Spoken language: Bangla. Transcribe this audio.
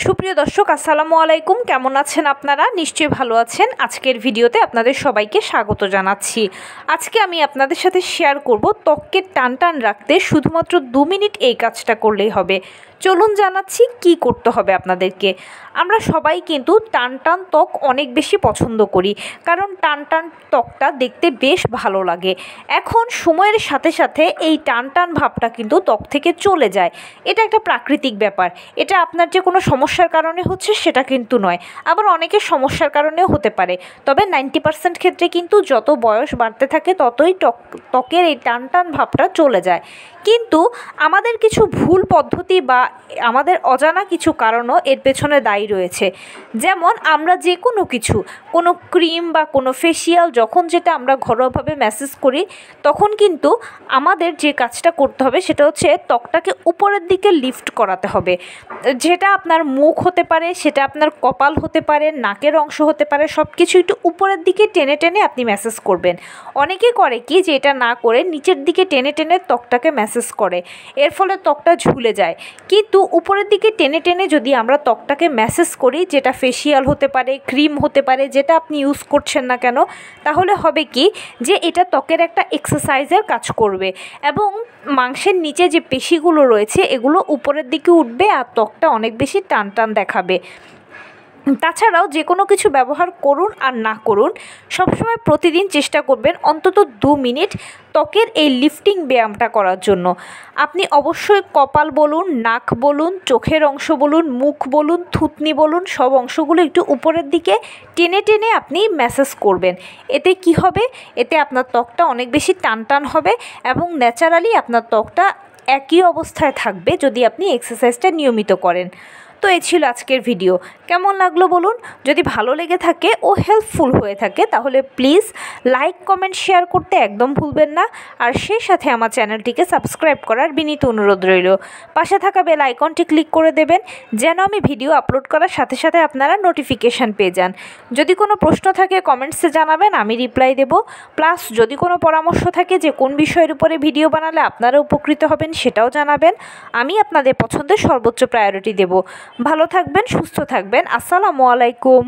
সুপ্রিয় দর্শক আসসালামু আলাইকুম, কেমন আছেন আপনারা? নিশ্চয়ই ভালো আছেন। আজকের ভিডিওতে আপনাদের সবাইকে স্বাগত জানাচ্ছি। আজকে আমি আপনাদের সাথে শেয়ার করব ত্বককে টান টান রাখতে শুধুমাত্র 2 মিনিট এই কাজটা করলেই হবে। চলুন জানাচ্ছি কি করতে হবে আপনাদেরকে। আমরা সবাই কিন্তু টান টান ত্বক অনেক বেশি পছন্দ করি, কারণ টান টান ত্বকটা দেখতে বেশ ভালো লাগে। এখন সময়ের সাথে সাথে এই টান টান ভাবটা কিন্তু ত্বক থেকে চলে যায়। এটা একটা প্রাকৃতিক ব্যাপার। এটা আপনার যে কোনো সমস্যার কারণে হচ্ছে সেটা কিন্তু নয়, আবার অনেকের সমস্যার কারণেও হতে পারে। তবে 90% ক্ষেত্রে কিন্তু যত বয়স বাড়তে থাকে ততই ত্বকের এই টান টান ভাবটা চলে যায়। কিন্তু আমাদের কিছু ভুল পদ্ধতি বা আমাদের অজানা কিছু কারণও এর পেছনে দায়ী রয়েছে। যেমন আমরা যে কোনো ক্রিম বা কোনো ফেসিয়াল যখন যেটা আমরা ঘরোয়াভাবে ম্যাসেজ করি, তখন কিন্তু আমাদের যে কাজটা করতে হবে সেটা হচ্ছে ত্বকটাকে উপরের দিকে লিফট করাতে হবে। যেটা আপনার মুখ হতে পারে, সেটা আপনার কপাল হতে পারে, নাকের অংশ হতে পারে, সব কিছু একটু উপরের দিকে টেনে টেনে আপনি ম্যাসেজ করবেন। অনেকে করে কি যে এটা না করে নিচের দিকে টেনে টেনে ত্বকটাকে ম্যাসেজ করে, এর ফলে ত্বকটা ঝুলে যায়। কিন্তু উপরের দিকে টেনে টেনে যদি আমরা ত্বকটাকে ম্যাসেজ করি, যেটা ফেসিয়াল হতে পারে, ক্রিম হতে পারে, যেটা আপনি ইউজ করছেন না কেন, তাহলে হবে কি যে এটা ত্বকের একটা এক্সারসাইজের কাজ করবে এবং মাংসের নিচে যে পেশিগুলো রয়েছে এগুলো উপরের দিকে উঠবে আর ত্বকটা অনেক বেশি টান টান দেখাবে। তাছাড়াও যে কোনো কিছু ব্যবহার করুন আর না করুন, সবসময় প্রতিদিন চেষ্টা করবেন অন্তত 2 মিনিট ত্বকের এই লিফটিং ব্যায়ামটা করার জন্য। আপনি অবশ্যই কপাল বলুন, নাক বলুন, চোখের অংশ বলুন, মুখ বলুন, থুতনি বলুন, সব অংশগুলো একটু উপরের দিকে টেনে টেনে আপনি ম্যাসেজ করবেন। এতে কি হবে? এতে আপনার ত্বকটা অনেক বেশি টান টান হবে এবং ন্যাচারালি আপনার ত্বকটা একই অবস্থায় থাকবে যদি আপনি এক্সারসাইজটা নিয়মিত করেন। তো এই ছিল আজকের ভিডিও। কেমন লাগলো বলুন? যদি ভালো লেগে থাকে ও হেল্পফুল হয়ে থাকে তাহলে প্লিজ লাইক, কমেন্ট, শেয়ার করতে একদম ভুলবেন না। আর সেই সাথে আমার চ্যানেলটিকে সাবস্ক্রাইব করার বিনীত অনুরোধ রইল। পাশে থাকা বেল আইকনটি ক্লিক করে দেবেন যেন আমি ভিডিও আপলোড করার সাথে সাথে আপনারা নোটিফিকেশান পেয়ে যান। যদি কোনো প্রশ্ন থাকে কমেন্টসে জানাবেন, আমি রিপ্লাই দেব। প্লাস যদি কোনো পরামর্শ থাকে যে কোন বিষয়ের উপরে ভিডিও বানালে আপনারা উপকৃত হবেন সেটাও জানাবেন। আমি আপনাদের পছন্দের সর্বোচ্চ প্রায়োরিটি দেব। ভালো থাকবেন, সুস্থ থাকবেন। আসসালামু আলাইকুম।